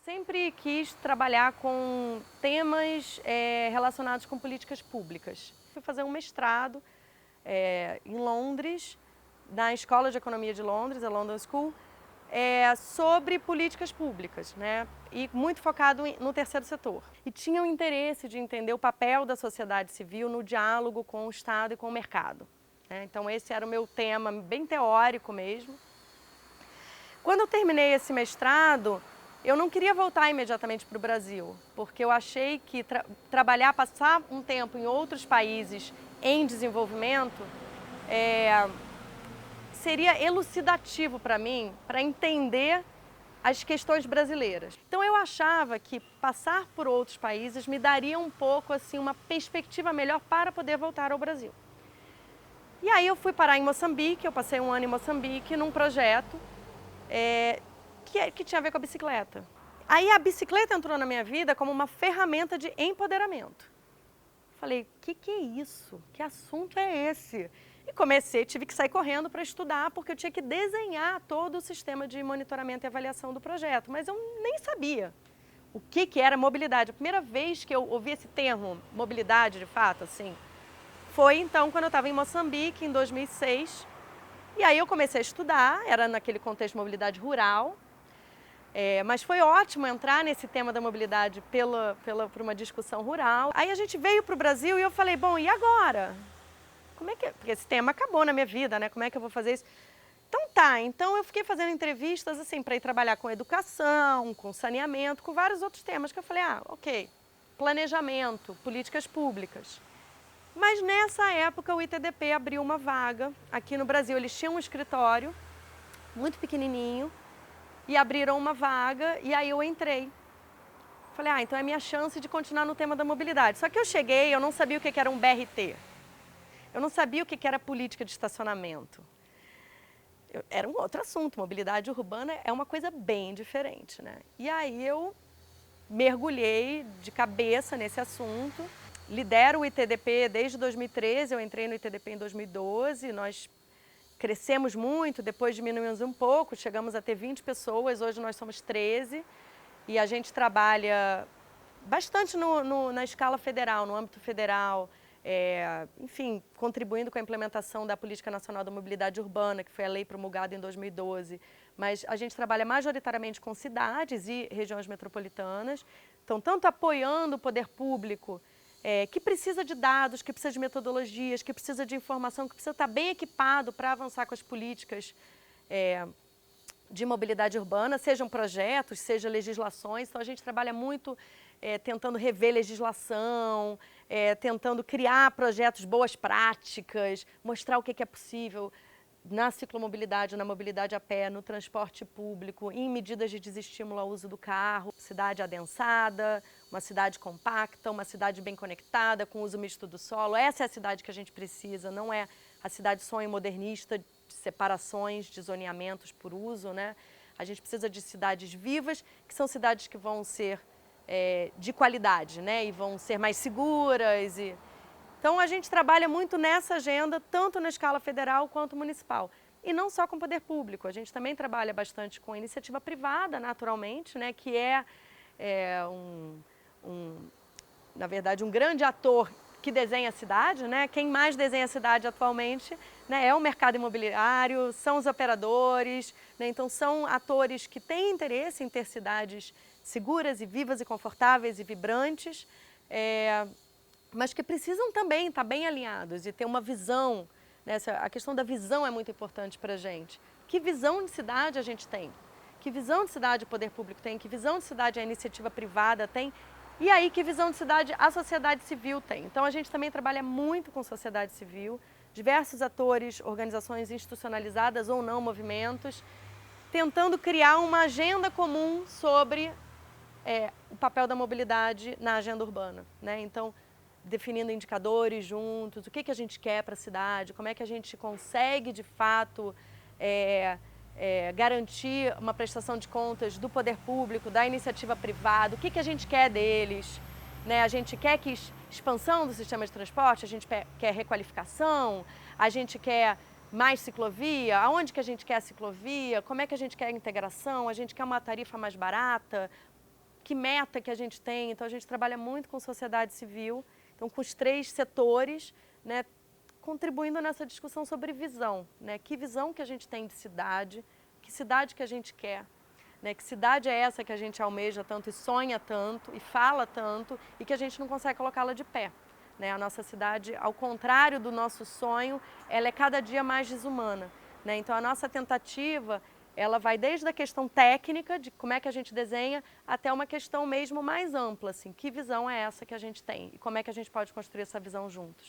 Sempre quis trabalhar com temas relacionados com políticas públicas. Fui fazer um mestrado em Londres, na Escola de Economia de Londres, a London School, sobre políticas públicas, né? E muito focado no terceiro setor. E tinha o interesse de entender o papel da sociedade civil no diálogo com o Estado e com o mercado, né? Então esse era o meu tema, bem teórico mesmo. Quando eu terminei esse mestrado, eu não queria voltar imediatamente para o Brasil, porque eu achei que passar um tempo em outros países em desenvolvimento seria elucidativo para mim, para entender as questões brasileiras. Então eu achava que passar por outros países me daria um pouco assim uma perspectiva melhor para poder voltar ao Brasil. E aí eu fui parar em Moçambique, eu passei um ano em Moçambique num projeto que tinha a ver com a bicicleta. Aí a bicicleta entrou na minha vida como uma ferramenta de empoderamento. Falei, o que é isso? Que assunto é esse? E tive que sair correndo para estudar, porque eu tinha que desenhar todo o sistema de monitoramento e avaliação do projeto. Mas eu nem sabia o que era mobilidade. A primeira vez que eu ouvi esse termo, mobilidade de fato, assim, foi então quando eu estava em Moçambique, em 2006. E aí eu comecei a estudar, era naquele contexto de mobilidade rural. Mas foi ótimo entrar nesse tema da mobilidade por uma discussão rural. Aí a gente veio para o Brasil e eu falei, bom, e agora? Porque esse tema acabou na minha vida, né? Como é que eu vou fazer isso? Então eu fiquei fazendo entrevistas assim para ir trabalhar com educação, com saneamento, com vários outros temas que eu falei, ok, planejamento, políticas públicas. Mas nessa época o ITDP abriu uma vaga aqui no Brasil. Eles tinham um escritório muito pequenininho, e abriram uma vaga e aí eu entrei. Falei, então é minha chance de continuar no tema da mobilidade. Só que eu cheguei, eu não sabia o que era um BRT. Eu não sabia o que era política de estacionamento. Era um outro assunto, mobilidade urbana é uma coisa bem diferente, né? E aí eu mergulhei de cabeça nesse assunto. Lidero o ITDP desde 2013, eu entrei no ITDP em 2012, nós crescemos muito, depois diminuímos um pouco, chegamos a ter 20 pessoas, hoje nós somos 13 e a gente trabalha bastante na escala federal, no âmbito federal, enfim, contribuindo com a implementação da Política Nacional da Mobilidade Urbana, que foi a lei promulgada em 2012, mas a gente trabalha majoritariamente com cidades e regiões metropolitanas, então tanto apoiando o poder público, que precisa de dados, que precisa de metodologias, que precisa de informação, que precisa estar bem equipado para avançar com as políticas de mobilidade urbana, sejam projetos, sejam legislações. Então a gente trabalha muito tentando rever legislação, tentando criar projetos, boas práticas, mostrar o que é possível na ciclomobilidade, na mobilidade a pé, no transporte público, em medidas de desestímulo ao uso do carro, cidade adensada, uma cidade compacta, uma cidade bem conectada, com uso misto do solo. Essa é a cidade que a gente precisa, não é a cidade sonho modernista, de separações, de zoneamentos por uso, né? A gente precisa de cidades vivas, que são cidades que vão ser de qualidade, né? E vão ser mais seguras. Então a gente trabalha muito nessa agenda, tanto na escala federal quanto municipal. E não só com o poder público, a gente também trabalha bastante com a iniciativa privada, naturalmente, né? Que na verdade, um grande ator que desenha a cidade, né? Quem mais desenha a cidade atualmente, né, é o mercado imobiliário, são os operadores, né? Então são atores que têm interesse em ter cidades seguras e vivas e confortáveis e vibrantes, mas que precisam também estar bem alinhados e ter uma visão, né? A questão da visão é muito importante para a gente. Que visão de cidade a gente tem? Que visão de cidade o poder público tem? Que visão de cidade a iniciativa privada tem? E aí, que visão de cidade a sociedade civil tem? Então, a gente também trabalha muito com sociedade civil, diversos atores, organizações institucionalizadas ou não, movimentos, tentando criar uma agenda comum sobre o papel da mobilidade na agenda urbana, né? Então, definindo indicadores juntos, o que a gente quer para a cidade, como é que a gente consegue, de fato, garantir uma prestação de contas do poder público, da iniciativa privada, o que a gente quer deles, né? A gente quer expansão do sistema de transporte, a gente quer requalificação, a gente quer mais ciclovia, aonde que a gente quer a ciclovia, como é que a gente quer a integração, a gente quer uma tarifa mais barata, que meta que a gente tem. Então a gente trabalha muito com sociedade civil, então com os 3 setores, né, contribuindo nessa discussão sobre visão, né? Que visão que a gente tem de cidade, que cidade que a gente quer, né? Que cidade é essa que a gente almeja tanto e sonha tanto e fala tanto e que a gente não consegue colocá-la de pé, né? A nossa cidade, ao contrário do nosso sonho, ela é cada dia mais desumana, né? Então a nossa tentativa, ela vai desde a questão técnica, de como é que a gente desenha, até uma questão mesmo mais ampla, assim, que visão é essa que a gente tem e como é que a gente pode construir essa visão juntos.